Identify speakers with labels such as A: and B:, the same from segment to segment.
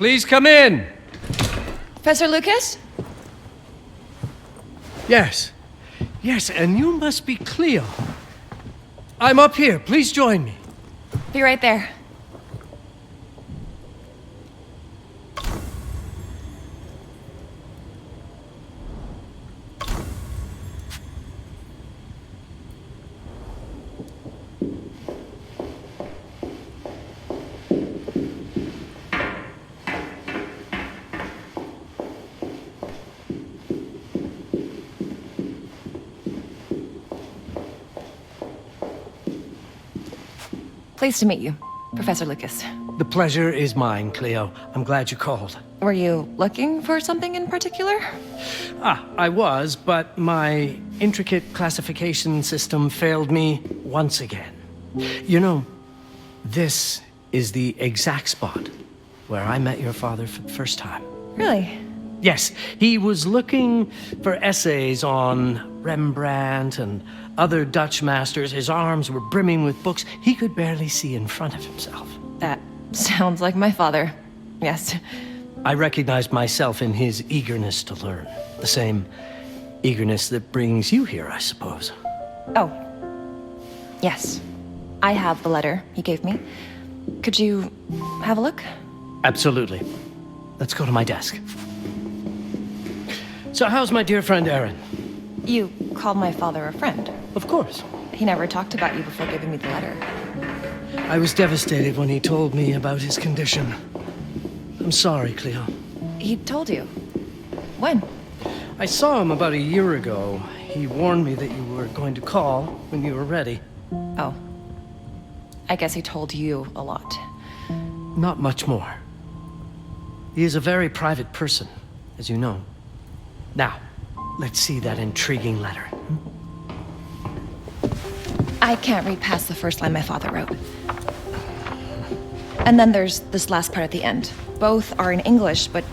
A: Please come in.
B: Professor Lucas?
A: Yes. Yes, and you must be Cleo. I'm up here. Please join me.
B: Be right there. Pleased to meet you, Professor Lucas.
A: The pleasure is mine, Cleo. I'm glad you called.
B: Were you looking for something in particular?
A: I was, but my intricate classification system failed me once again. You know, this is the exact spot where I met your father for the first time.
B: Really?
A: Yes, he was looking for essays on Rembrandt and other Dutch masters. His arms were brimming with books. He could barely see in front of himself.
B: That sounds like my father. Yes.
A: I recognized myself in his eagerness to learn. The same eagerness that brings you here, I suppose.
B: Oh. Yes. I have the letter he gave me. Could you have a look?
A: Absolutely. Let's go to my desk. So how's my dear friend Aaron?
B: You called my father a friend.
A: Of course.
B: He never talked about you before giving me the letter.
A: I was devastated when he told me about his condition. I'm sorry, Cleo.
B: He told you? When?
A: I saw him about a year ago. He warned me that you were going to call when you were ready.
B: Oh. I guess he told you a lot.
A: Not much more. He is a very private person, as you know. Now, let's see that intriguing letter.
B: I can't read past the first line my father wrote. And then there's this last part at the end. Both are in English, but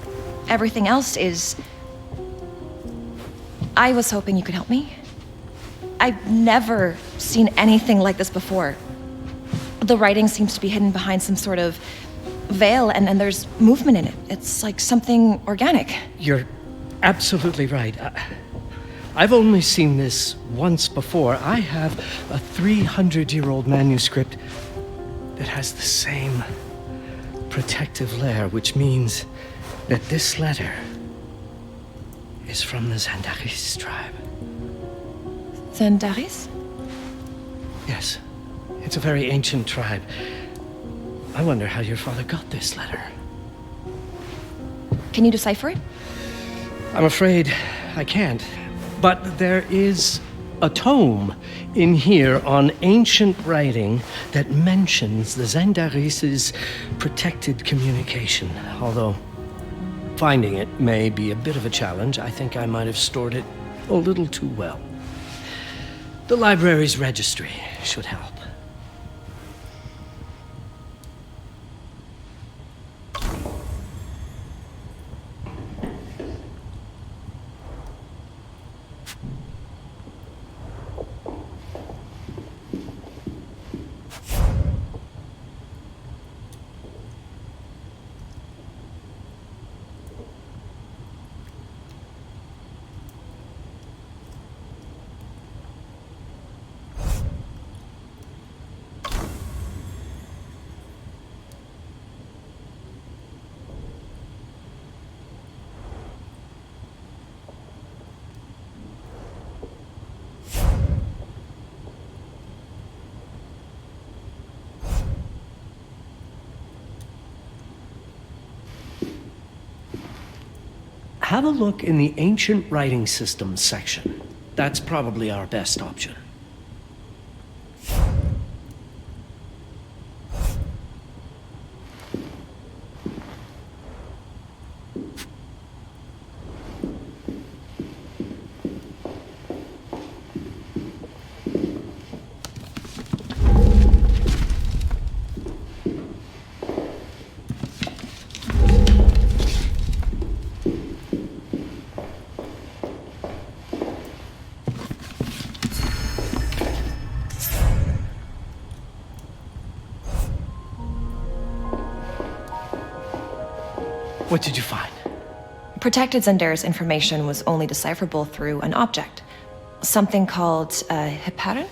B: everything else is... I was hoping you could help me. I've never seen anything like this before. The writing seems to be hidden behind some sort of veil, and there's movement in it. It's like something organic.
A: You're absolutely right. I've only seen this once before. I have a 300-year-old manuscript that has the same protective layer, which means that this letter is from the Zandaris tribe.
B: Zandaris?
A: Yes. It's a very ancient tribe. I wonder how your father got this letter.
B: Can you decipher it?
A: I'm afraid I can't. But there is a tome in here on ancient writing that mentions the Zandaris' protected communication. Although finding it may be a bit of a challenge, I think I might have stored it a little too well. The library's registry should help. Have a look in the ancient writing systems section. That's probably our best option. What did you find?
B: Protected Zendare's information was only decipherable through an object. Something called a heparin?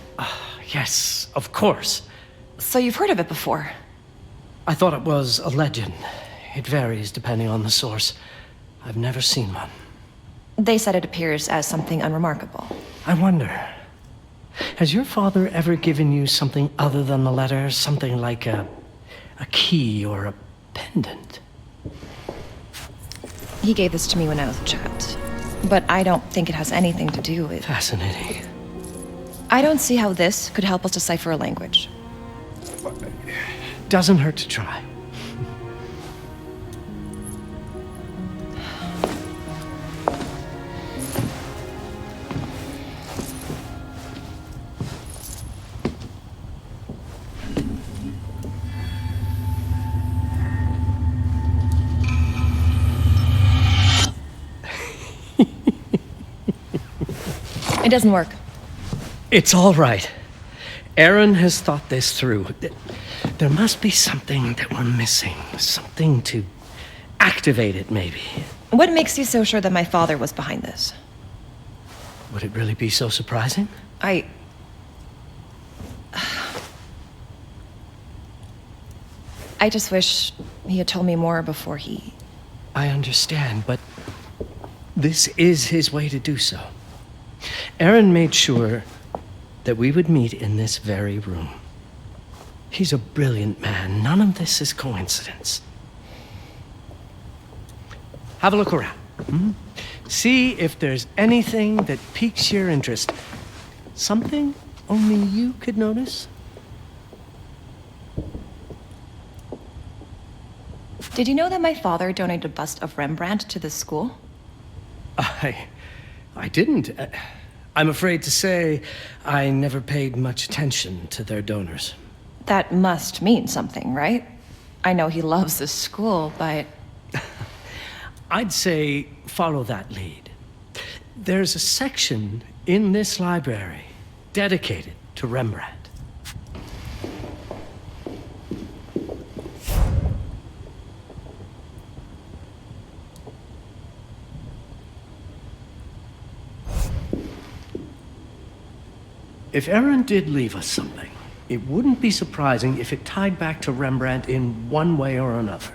A: Yes, of course.
B: So you've heard of it before?
A: I thought it was a legend. It varies depending on the source. I've never seen one.
B: They said it appears as something unremarkable.
A: I wonder, has your father ever given you something other than the letter? Something like a key or a pendant?
B: He gave this to me when I was a child. But I don't think it has anything to do with...
A: Fascinating.
B: I don't see how this could help us decipher a language.
A: Doesn't hurt to try.
B: It doesn't work.
A: It's all right. Aaron has thought this through. There must be something that we're missing. Something to activate it, maybe.
B: What makes you so sure that my father was behind this?
A: Would it really be so surprising?
B: I just wish he had told me more before he...
A: I understand, but this is his way to do so. Aaron made sure that we would meet in this very room. He's a brilliant man. None of this is coincidence. Have a look around. See if there's anything that piques your interest. Something only you could notice.
B: Did you know that my father donated a bust of Rembrandt to this school?
A: I didn't. I'm afraid to say I never paid much attention to their donors.
B: That must mean something, right? I know he loves this school, but...
A: I'd say follow that lead. There's a section in this library dedicated to Rembrandt. If Aaron did leave us something, it wouldn't be surprising if it tied back to Rembrandt in one way or another.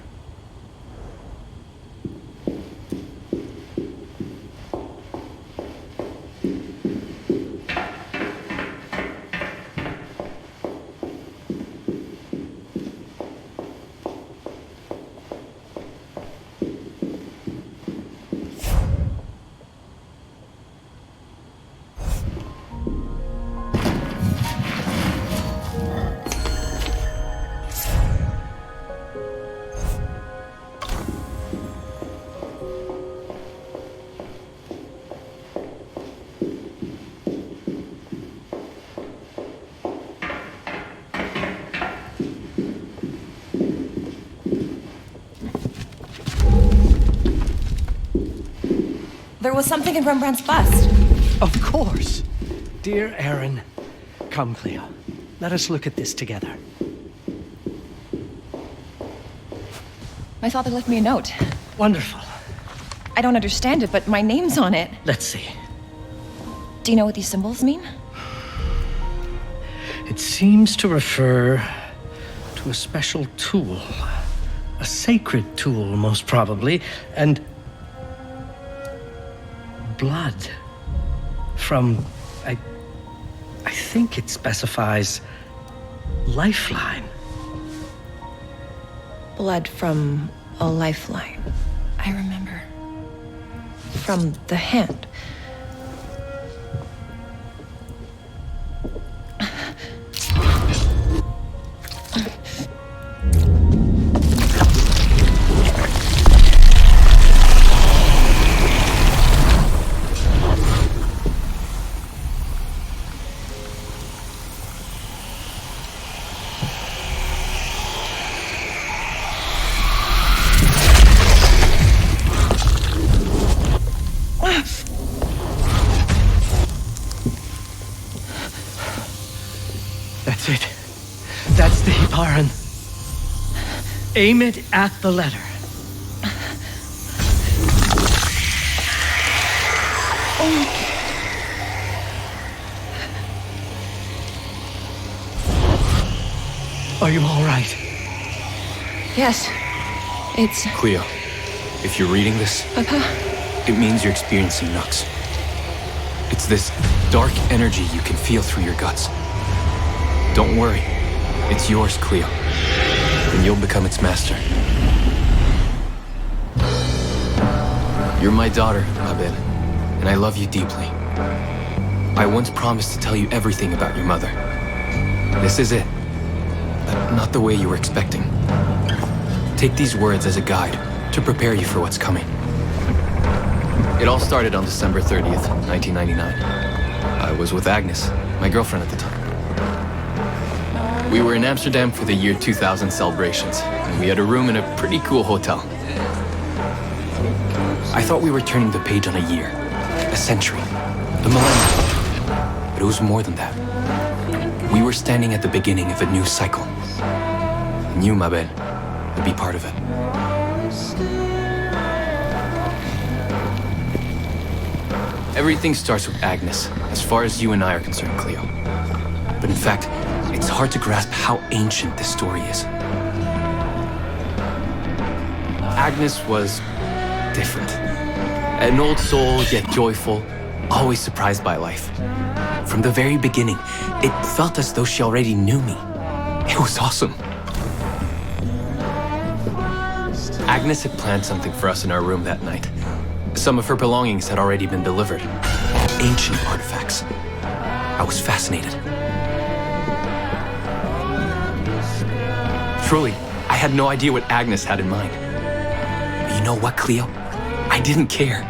B: There was something in Rembrandt's bust.
A: Of course. Dear Aaron, come, Cleo. Let us look at this together.
B: My father left me a note.
A: Wonderful.
B: I don't understand it, but my name's on it.
A: Let's see.
B: Do you know what these symbols mean?
A: It seems to refer to a special tool. A sacred tool, most probably, and blood from, I think it specifies lifeline.
B: Blood from a lifeline. I remember. From the hand.
A: That's it. That's the Heparin. Aim it at the letter. Are you all right?
B: Yes. It's...
C: Cleo, if you're reading this,
B: Papa?
C: it means you're experiencing Nux. It's this dark energy you can feel through your guts. Don't worry. It's yours, Cleo. And you'll become its master. You're my daughter, Mabel, and I love you deeply. I once promised to tell you everything about your mother. This is it. But not the way you were expecting. Take these words as a guide to prepare you for what's coming. It all started on December 30th, 1999. I was with Agnes, my girlfriend at the time. We were in Amsterdam for the year 2000 celebrations, and we had a room in a pretty cool hotel. I thought we were turning the page on a year, a century, a millennium. But it was more than that. We were standing at the beginning of a new cycle. And you, Mabel, would be part of it. Everything starts with Agnes, as far as you and I are concerned, Cleo. But in fact, it's hard to grasp how ancient this story is. Agnes was different. An old soul, yet joyful, always surprised by life. From the very beginning, it felt as though she already knew me. It was awesome. Agnes had planned something for us in our room that night. Some of her belongings had already been delivered. Ancient artifacts. I was fascinated. Truly, I had no idea what Agnes had in mind. But you know what, Cleo? I didn't care.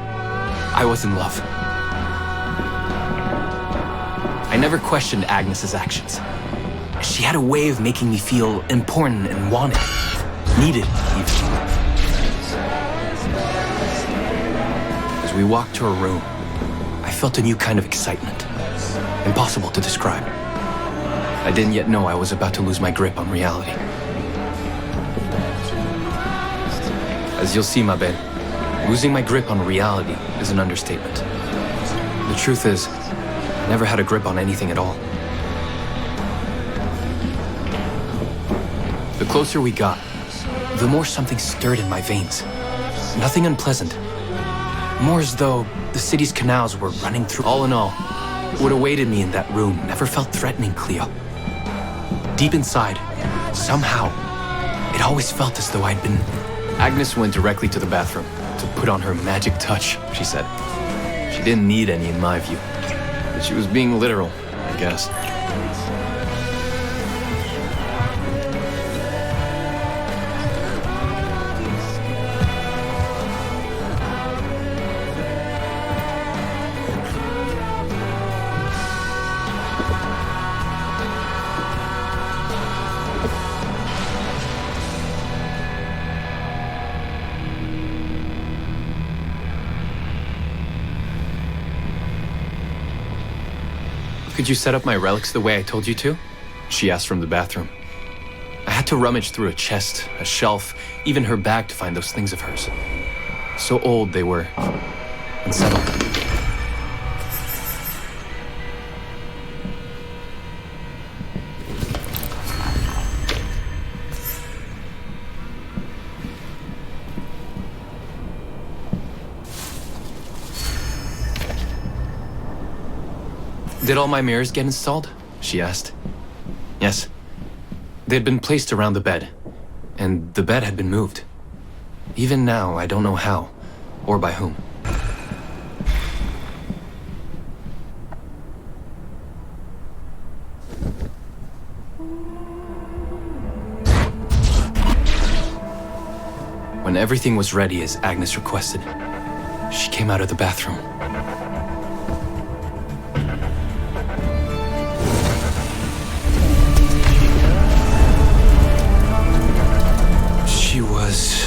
C: I was in love. I never questioned Agnes's actions. She had a way of making me feel important and wanted. Needed, even. As we walked to her room, I felt a new kind of excitement. Impossible to describe. I didn't yet know I was about to lose my grip on reality. As you'll see, Mabel, losing my grip on reality is an understatement. The truth is, I never had a grip on anything at all. The closer we got, the more something stirred in my veins. Nothing unpleasant. More as though the city's canals were running through. All in all, what awaited me in that room never felt threatening, Cleo. Deep inside, somehow, it always felt as though I'd been... Agnes went directly to the bathroom to put on her magic touch, she said. She didn't need any in my view, but she was being literal, I guess. Could you set up my relics the way I told you to? She asked from the bathroom. I had to rummage through a chest, a shelf, even her bag to find those things of hers. So old they were, unsettled. Did all my mirrors get installed? She asked. Yes. They had been placed around the bed, and the bed had been moved. Even now, I don't know how, or by whom. When everything was ready as Agnes requested, she came out of the bathroom. She was...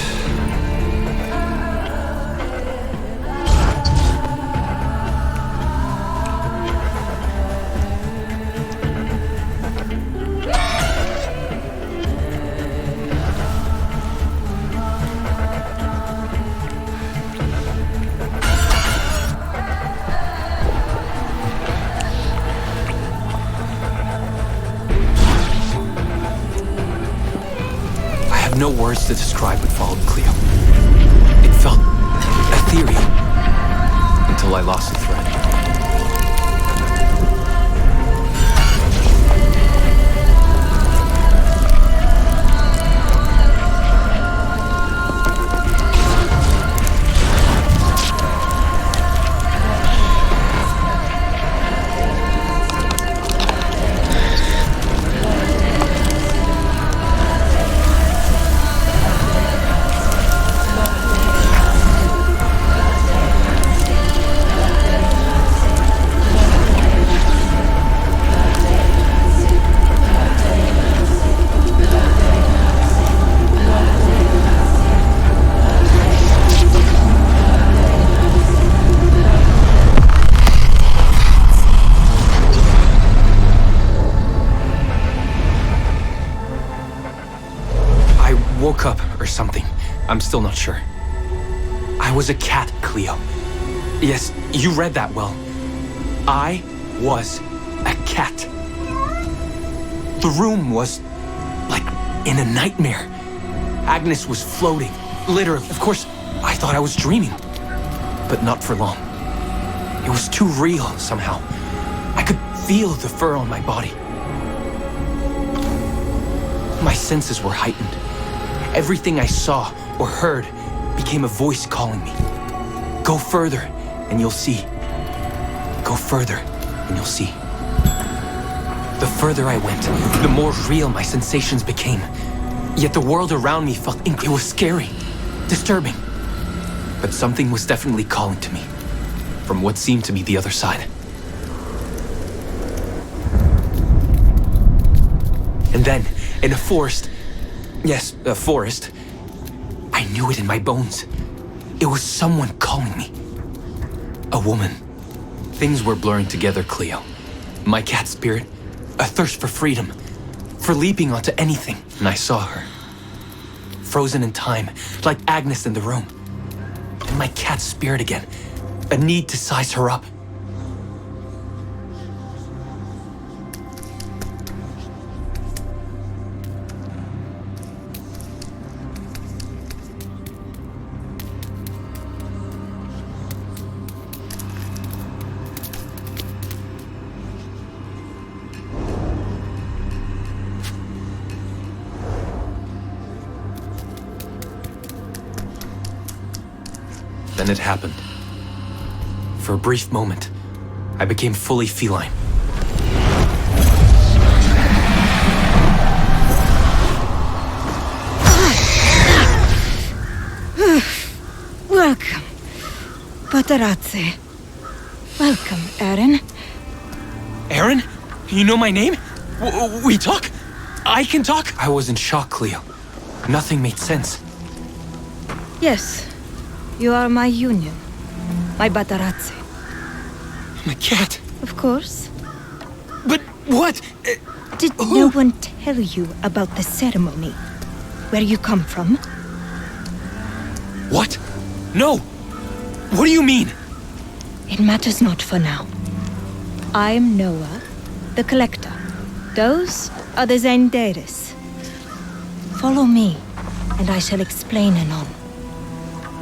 C: have no words to describe what followed, Cleo. It felt ethereal until I lost the thread. Woke up or something. I'm still not sure. I was a cat, Cleo. Yes, you read that well. I was a cat. The room was like in a nightmare. Agnes was floating, literally. Of course, I thought I was dreaming, but not for long. It was too real somehow. I could feel the fur on my body. My senses were heightened. Everything I saw or heard became a voice calling me. Go further and you'll see. Go further and you'll see. The further I went, the more real my sensations became. Yet the world around me felt it was scary, disturbing. But something was definitely calling to me from what seemed to be the other side. And then, in a forest, yes, a forest. I knew it in my bones. It was someone calling me. A woman. Things were blurring together, Cleo. My cat spirit, a thirst for freedom, for leaping onto anything. And I saw her. Frozen in time, like Agnes in the room. And my cat spirit again, a need to size her up. Then it happened. For a brief moment, I became fully feline.
D: Welcome, Patarazzi. Welcome, Aaron.
C: Aaron? You know my name? We talk? I can talk? I was in shock, Cleo. Nothing made sense.
D: Yes, you are my union, my Patarazzi.
C: My cat.
D: Of course.
C: But what?
D: Did no one tell you about the ceremony? Where you come from?
C: What? No! What do you mean?
D: It matters not for now. I'm Noah, the Collector. Those are the Zenderis. Follow me, and I shall explain anon.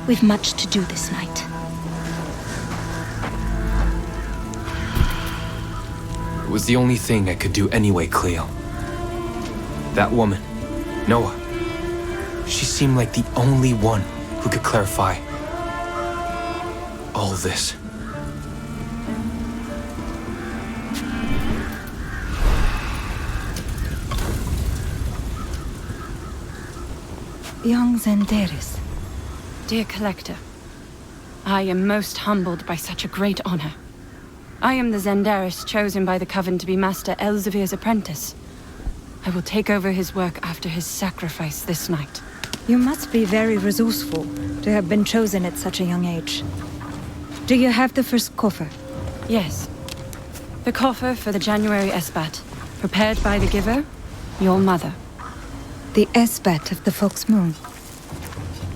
D: We've much to do this night.
C: It was the only thing I could do anyway, Cleo. That woman, Noah, she seemed like the only one who could clarify all this.
D: Young Zenderis.
E: Dear Collector, I am most humbled by such a great honor. I am the Zenderis chosen by the Coven to be Master Elzevir's apprentice. I will take over his work after his sacrifice this night.
D: You must be very resourceful to have been chosen at such a young age. Do you have the first coffer?
E: Yes. The coffer for the January Esbat, prepared by the giver, your mother.
D: The Esbat of the Fox Moon.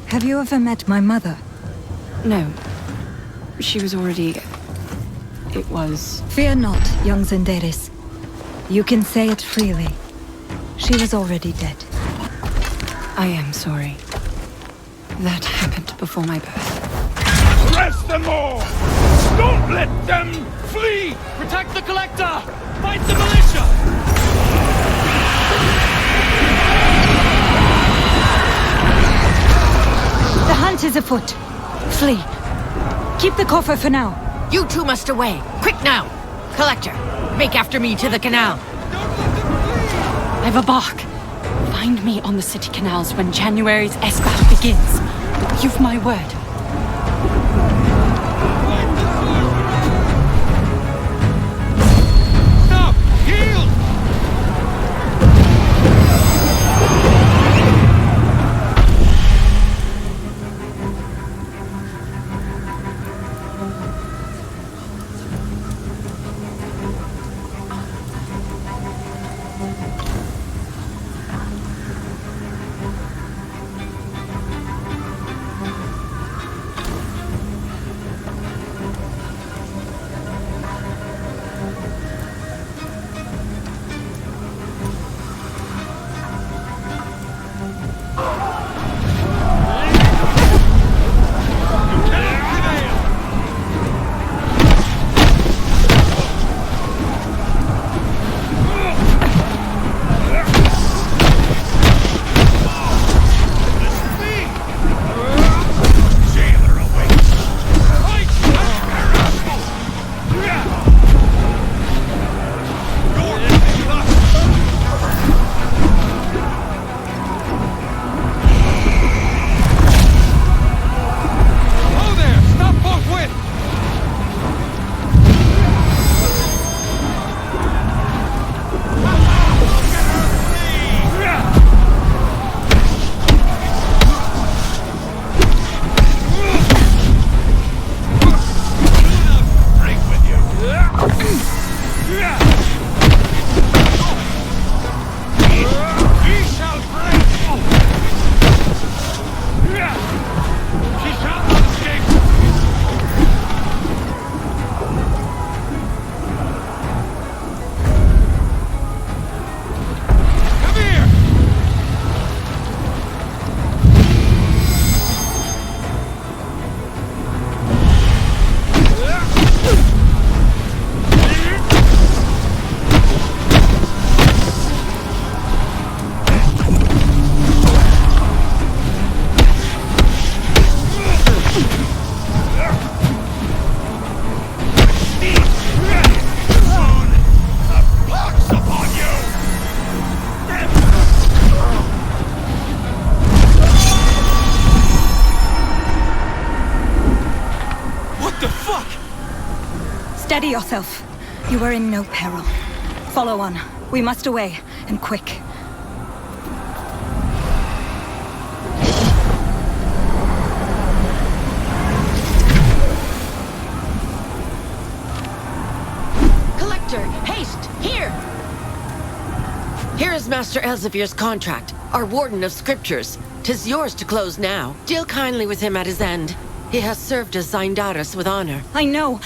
D: Have you ever met my mother?
E: No. She was already... It was...
D: Fear not, young Zenderis. You can say it freely. She was already dead.
E: I am sorry. That happened before my birth.
F: Arrest them all! Don't let them flee!
A: Protect the Collector! Fight the militia!
D: The hunt is afoot. Flee. Keep the coffer for now.
G: You two must away. Quick now! Collector, make after me to the canal.
E: I've a bark. Find me on the city canals when January's escort begins. You've my word.
F: Stop! Yield!
D: Steady yourself. You are in no peril. Follow on. We must away, and quick.
G: Collector, haste! Here! Here is Master Elzevir's contract, our Warden of Scriptures. 'Tis yours to close now. Deal kindly with him at his end. He has served as Zindaris with honor.
D: I know.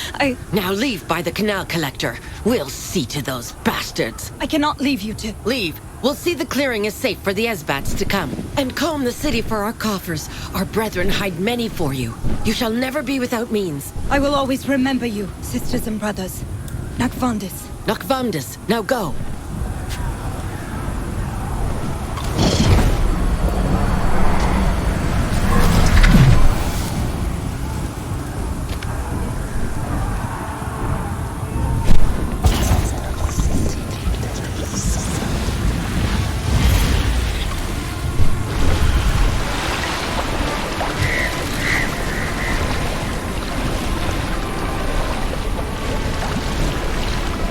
G: Now leave by the canal, Collector. We'll see to those bastards.
D: I cannot leave you to...
G: Leave. We'll see the clearing is safe for the Esbats to come. And comb the city for our coffers. Our brethren hide many for you. You shall never be without means.
D: I will always remember you, sisters and brothers. Nakvandis.
G: Nakvamdis. Now go.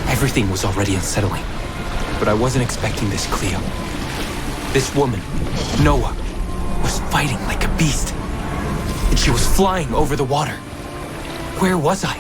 C: Everything was already unsettling, but I wasn't expecting this Cleo. This woman, Noah, was fighting like a beast, and she was flying over the water. Where was I?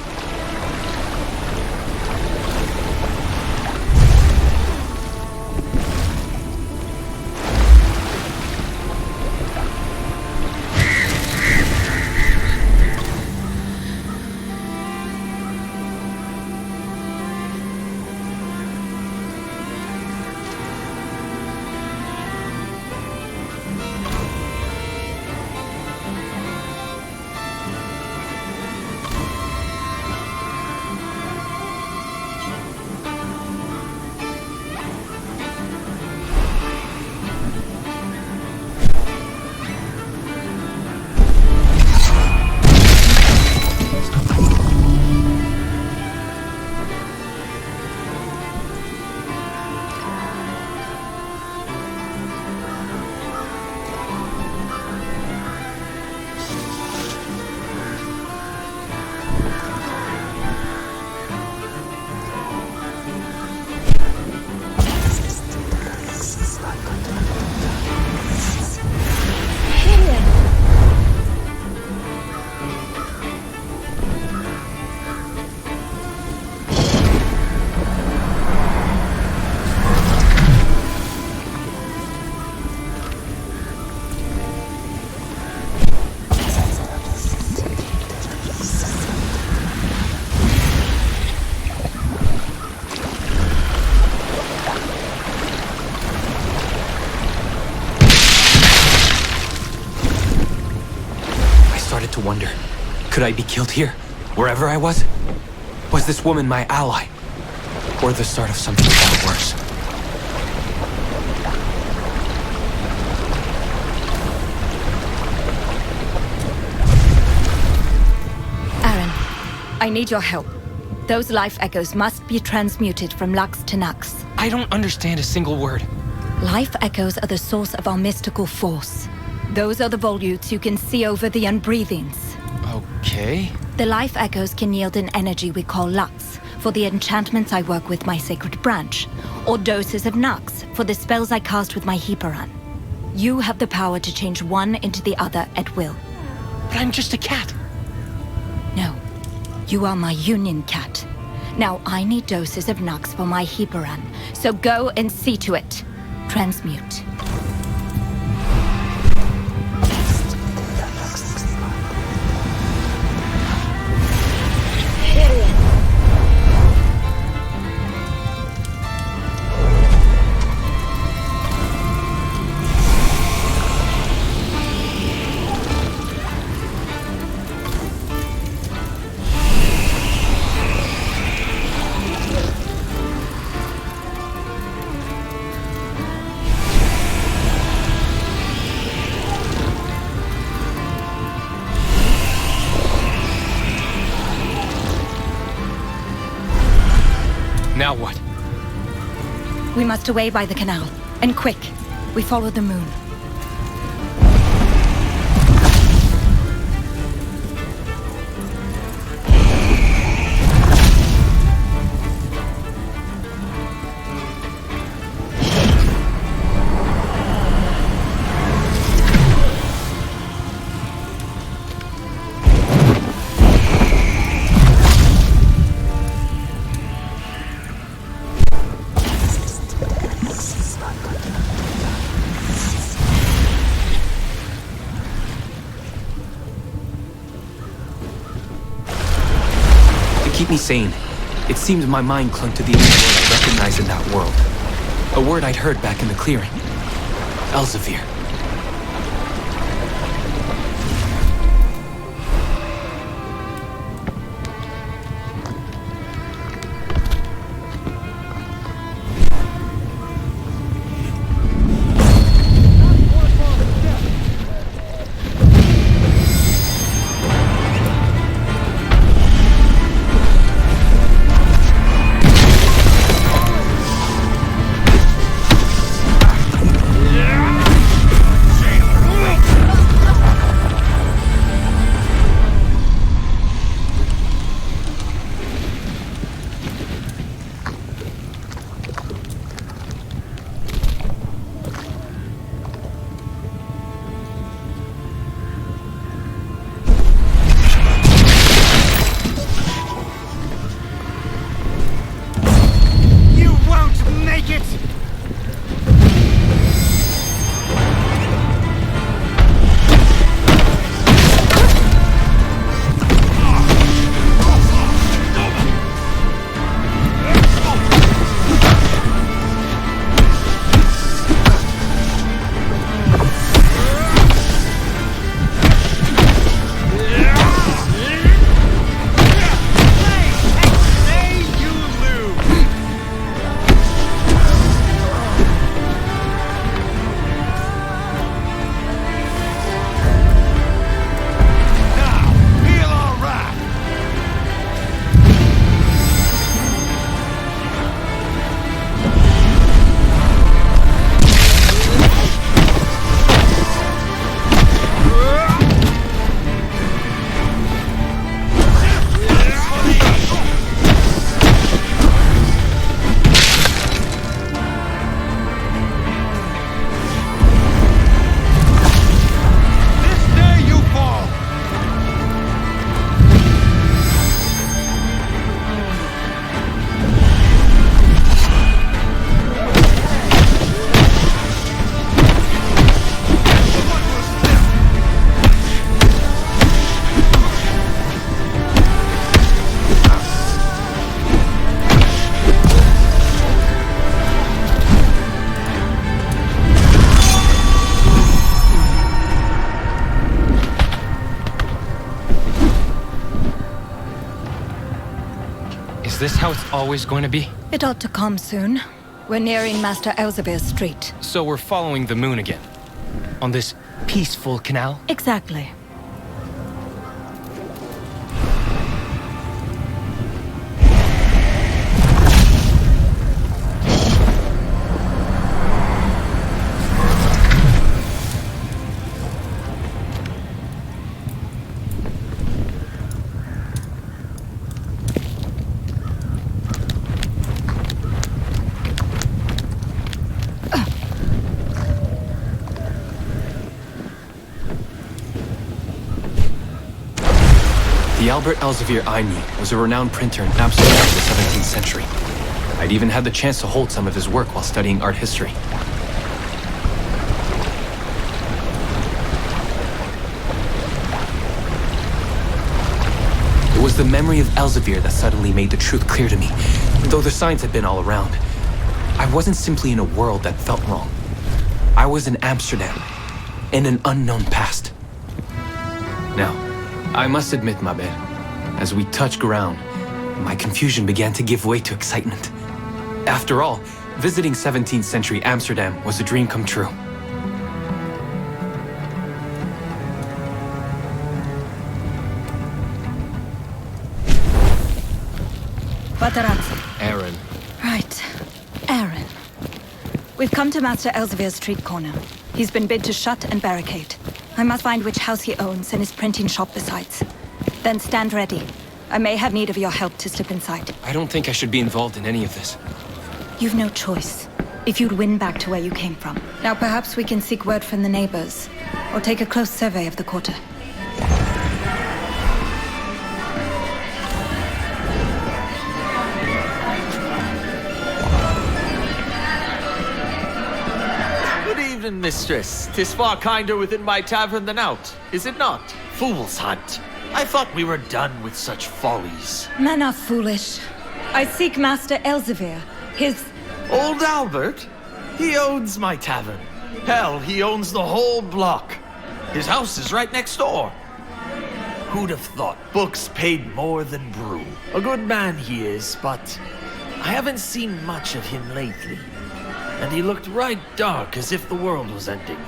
C: to wonder, could I be killed here, wherever I was? Was this woman my ally? Or the start of something far worse?
D: Aaron, I need your help. Those life echoes must be transmuted from Lux to Nux.
C: I don't understand a single word.
D: Life echoes are the source of our mystical force. Those are the volutes you can see over the unbreathings.
C: Okay.
D: The life echoes can yield an energy we call Lux for the enchantments I work with my sacred branch, or doses of Nux for the spells I cast with my Heparan. You have the power to change one into the other at will.
C: But I'm just a cat.
D: No, you are my union cat. Now I need doses of Nux for my Heparan, so go and see to it. Transmute.
C: Now what?
D: We must away by the canal. And quick. We follow the moon.
C: Keep me sane. It seemed my mind clung to the only word I recognized in that world. A word I'd heard back in the clearing. Elzevir. this how it's always going to be?
D: It ought to come soon. We're nearing Master Elzevir's street.
C: So we're following the moon again? On this peaceful canal?
D: Exactly.
C: The Albert Elzevir I knew was a renowned printer in Amsterdam in the 17th century. I'd even had the chance to hold some of his work while studying art history. It was the memory of Elzevir that suddenly made the truth clear to me, though the signs had been all around. I wasn't simply in a world that felt wrong. I was in Amsterdam, in an unknown past. Now, I must admit, Mabel, as we touched ground, my confusion began to give way to excitement. After all, visiting 17th century Amsterdam was a dream come true.
D: Batarazzi.
C: Aaron.
D: Right. Aaron. We've come to Master Elzevir's street corner. He's been bid to shut and barricade. I must find which house he owns and his printing shop besides. Then stand ready. I may have need of your help to slip inside.
C: I don't think I should be involved in any of this.
D: You've no choice. If you'd win back to where you came from. Now perhaps we can seek word from the neighbors, or take a close survey of the quarter.
H: Good evening, mistress. 'Tis far kinder within my tavern than out, is it not? Fool's hunt. I thought we were done with such follies.
D: Men are foolish. I seek Master Elzevir. His...
H: Old Albert? He owns my tavern. Hell, he owns the whole block. His house is right next door. Who'd have thought books paid more than brew? A good man he is, but I haven't seen much of him lately. And he looked right dark as if the world was ending.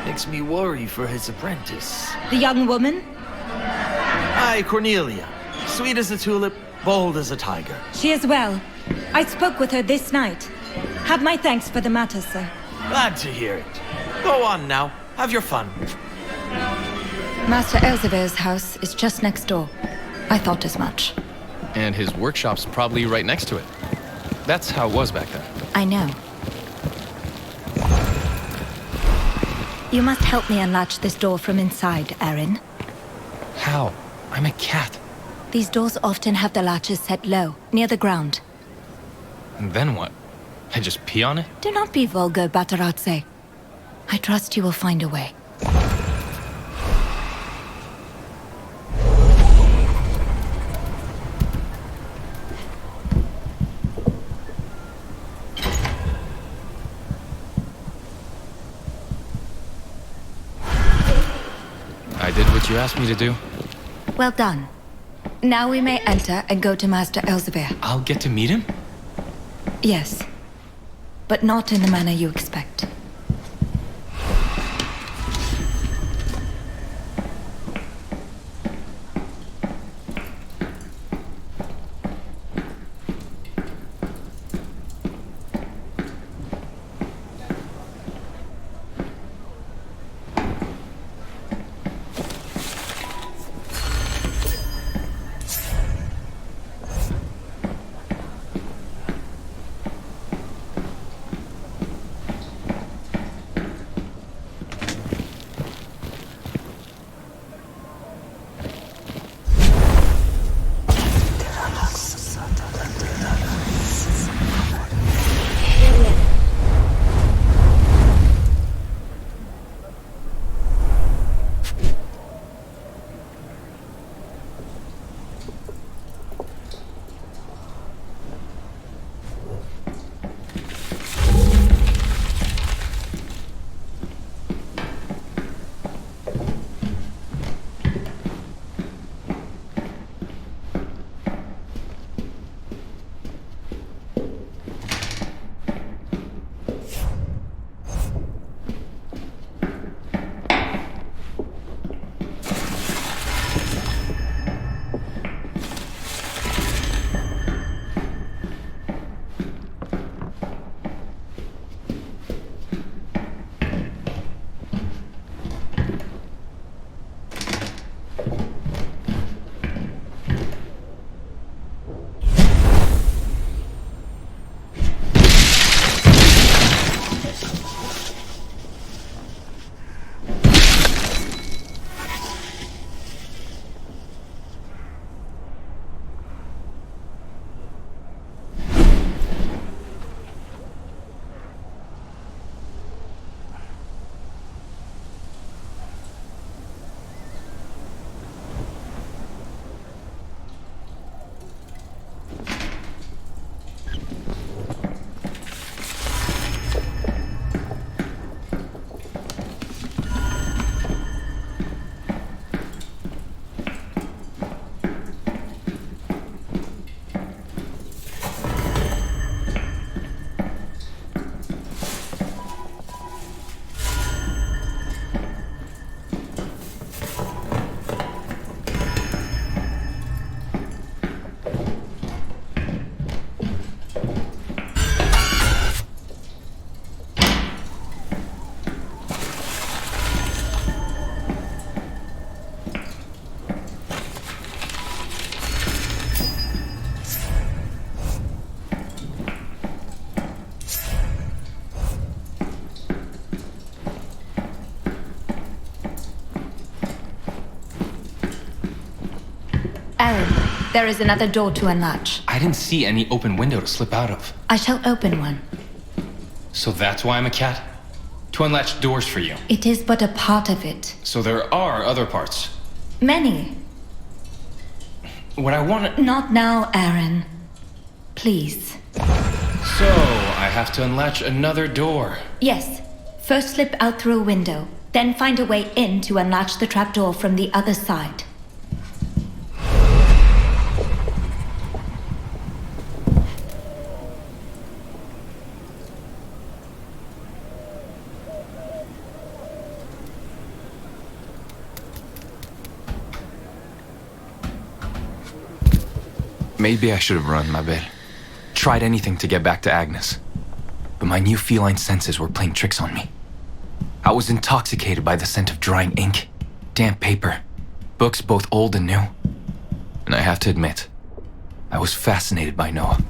H: Makes me worry for his apprentice.
D: The young woman?
H: Aye, Cornelia. Sweet as a tulip, bold as a tiger.
D: She is well. I spoke with her this night. Have my thanks for the matter, sir.
H: Glad to hear it. Go on now. Have your fun.
D: Master Elzevir's house is just next door. I thought as much.
C: And his workshop's probably right next to it. That's how it was back then.
D: I know. You must help me unlatch this door from inside, Aaron.
C: How? I'm a cat.
D: These doors often have the latches set low, near the ground.
C: And then what? I just pee on it?
D: Do not be vulgar, Batarazzi. I trust you will find a way.
C: I did what you asked me to do.
D: Well done. Now we may enter and go to Master Elzevir.
C: I'll get to meet him?
D: Yes. But not in the manner you expect. Aaron, there is another door to unlatch.
C: I didn't see any open window to slip out of.
D: I shall open one.
C: So that's why I'm a cat? To unlatch doors for you.
D: It is but a part of it.
C: So there are other parts.
D: Many.
C: What I want to...
D: Not now, Aaron. Please.
C: So, I have to unlatch another door.
D: Yes. First slip out through a window, then find a way in to unlatch the trapdoor from the other side.
C: Maybe I should have run, ma belle. Tried anything to get back to Agnes. But my new feline senses were playing tricks on me. I was intoxicated by the scent of drying ink, damp paper, books both old and new. And I have to admit, I was fascinated by Noah.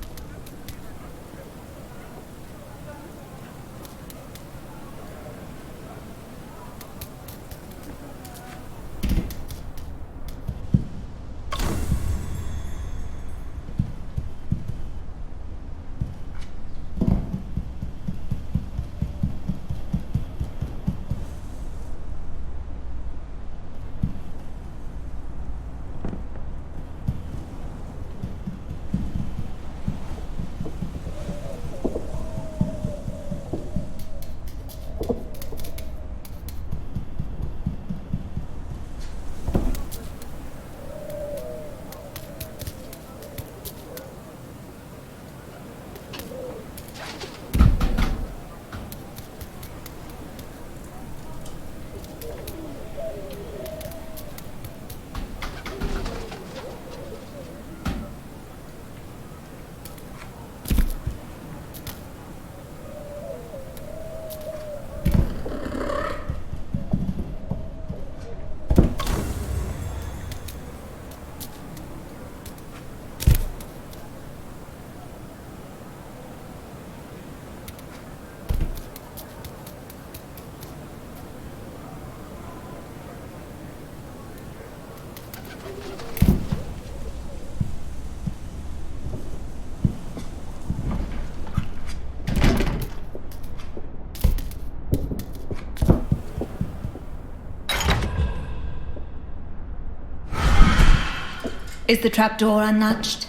D: Is the trapdoor unlatched?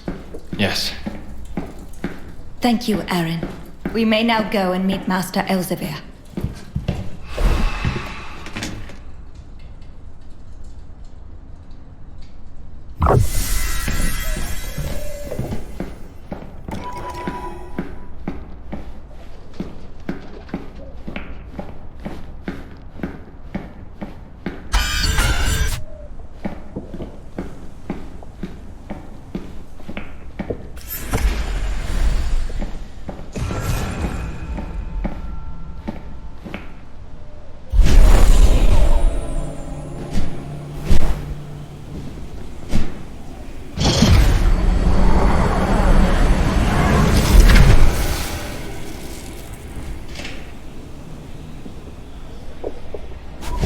C: Yes.
D: Thank you, Aaron. We may now go and meet Master Elzevir.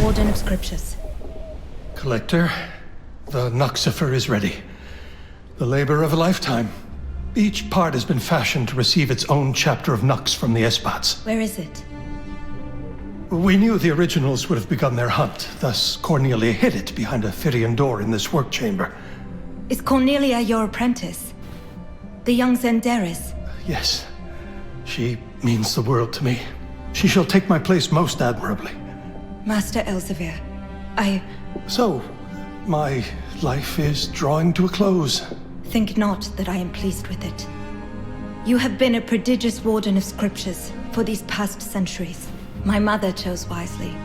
D: Warden of Scriptures.
F: Collector, the Nuxifer is ready. The labor of a lifetime. Each part has been fashioned to receive its own chapter of Nux from the Espats.
D: Where is it?
F: We knew the originals would have begun their hunt, thus Cornelia hid it behind a Fyrian door in this work chamber.
D: Is Cornelia your apprentice? The young Zenderis?
F: Yes. She means the world to me. She shall take my place most admirably.
D: Master Elzevir,
F: So, my life is drawing to a close.
D: think not that I am pleased with it. You have been a prodigious Warden of Scriptures for these past centuries. My mother chose wisely.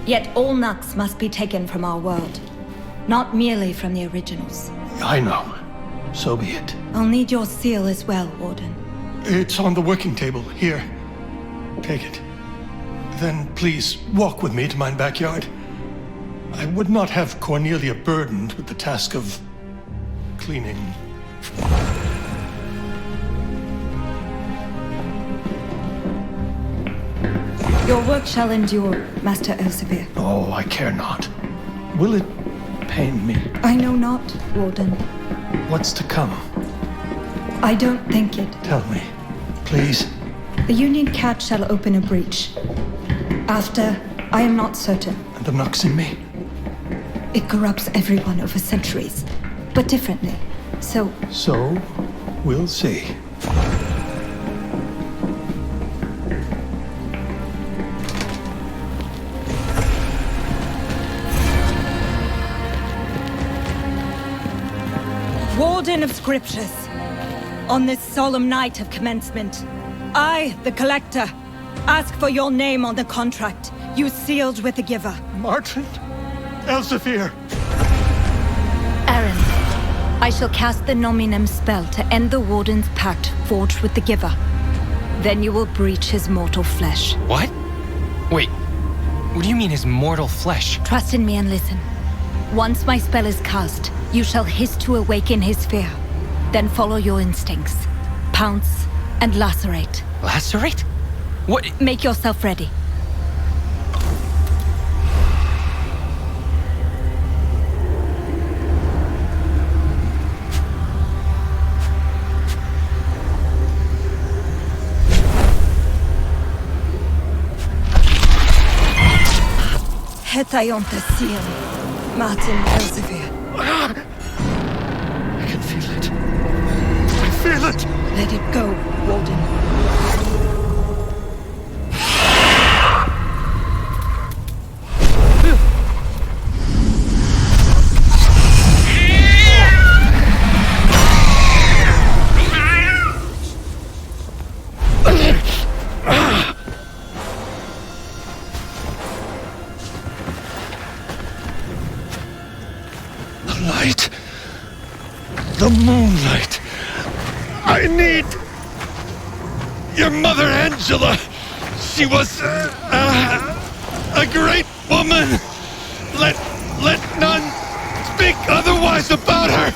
D: Yet all Nux must be taken from our world, not merely from the originals.
F: I know. So be it.
D: I'll need your seal as well, Warden.
F: It's on the working table, here. Take it. Then please walk with me to my backyard. I would not have Cornelia burdened with the task of cleaning.
D: Your work shall endure, Master Elzevir.
F: Oh, I care not. Will it pain me.
D: I know not, Warden.
F: What's to come?
D: I don't think it.
F: Tell me, please.
D: The Union Cat shall open a breach. After, I am not certain.
F: And the Nux in me?
D: It corrupts everyone over centuries, but differently. So,
F: we'll see.
D: Warden of Scriptures, on this solemn night of commencement, I, the Collector, ask for your name on the contract you sealed with the Giver.
F: Maarten Elzevir.
D: Aaron, I shall cast the Nominum spell to end the Warden's pact forged with the Giver. Then you will breach his mortal flesh.
C: What? Wait, what do you mean his mortal flesh?
D: Trust in me and listen. Once my spell is cast, you shall hiss to awaken his fear. Then follow your instincts. Pounce and lacerate.
C: Lacerate? What?
D: Make yourself ready. Hetaionta seal, Maarten Elzevir.
F: I can feel it. I feel it!
D: Let it go, Warden.
F: Light. The moonlight. I need... your mother, Angela. She was a great woman. Let none speak otherwise about her.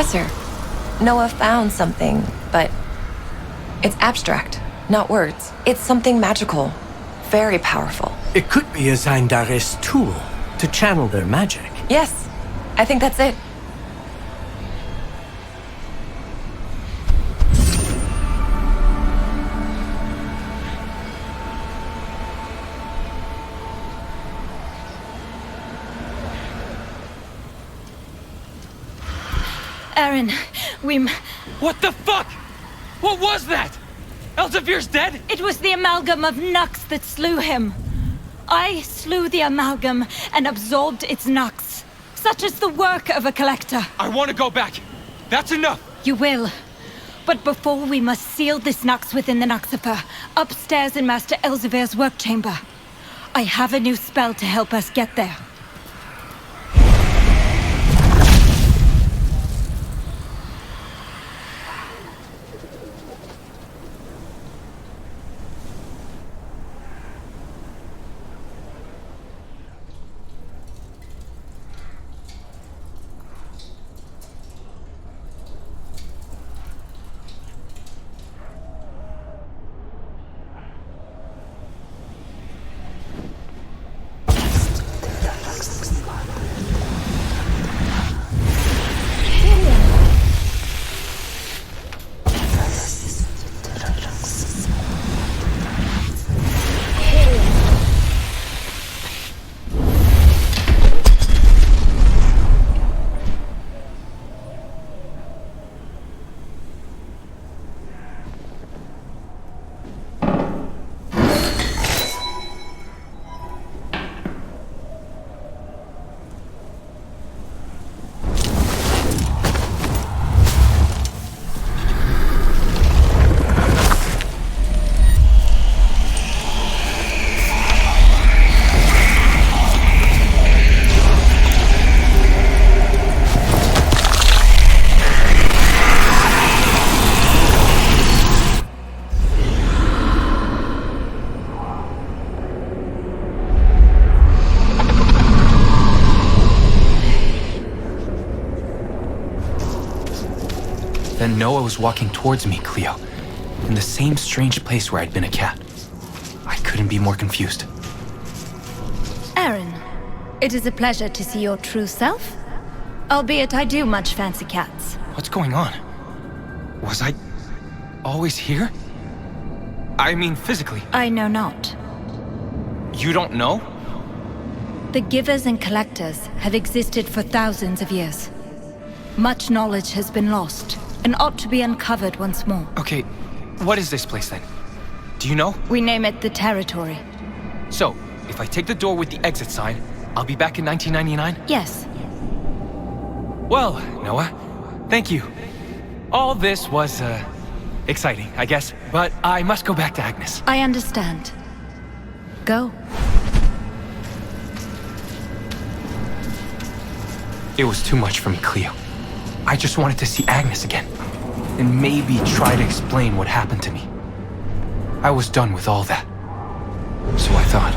B: Professor, Noah found something, but it's abstract, not words. It's something magical, very powerful.
A: It could be a Zindaris tool to channel their magic.
B: Yes, I think that's it.
D: Aaron,
H: What the fuck? What was that? Elzevir's dead?
D: It was the amalgam of Nux that slew him. I slew the amalgam and absorbed its Nux. Such is the work of a collector.
H: I want to go back. That's enough.
D: You will. But before we must seal this Nux within the Nuxifer, upstairs in Master Elzevir's work chamber. I have a new spell to help us get there.
C: Then Noah was walking towards me, Cleo, in the same strange place where I'd been a cat. I couldn't be more confused.
D: Aaron, it is a pleasure to see your true self. Albeit I do much fancy cats.
C: What's going on? Was I always here? I mean, physically.
D: I know not.
C: You don't know?
D: The givers and collectors have existed for thousands of years. Much knowledge has been lost, and ought to be uncovered once more.
C: Okay, what is this place then? Do you know?
D: We name it the Territory.
C: So, if I take the door with the exit sign, I'll be back in 1999?
D: Yes.
C: Well, Noah, thank you. All this was, exciting, I guess, but I must go back to Agnes.
D: I understand. Go.
C: It was too much for me, Cleo. I just wanted to see Agnes again, and maybe try to explain what happened to me. I was done with all that. So I thought.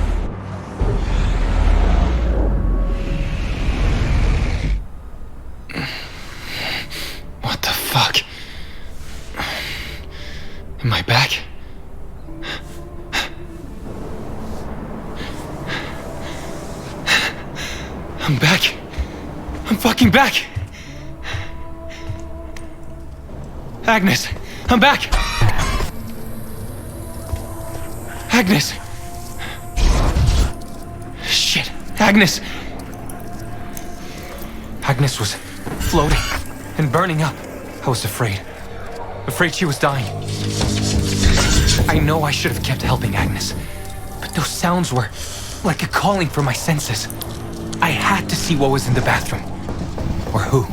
C: What the fuck? Am I back? I'm back. I'm fucking back. Agnes, I'm back. Agnes. Shit, Agnes. Agnes was floating and burning up. I was afraid. Afraid she was dying. I know I should have kept helping Agnes, but those sounds were like a calling for my senses. I had to see what was in the bathroom. Or who.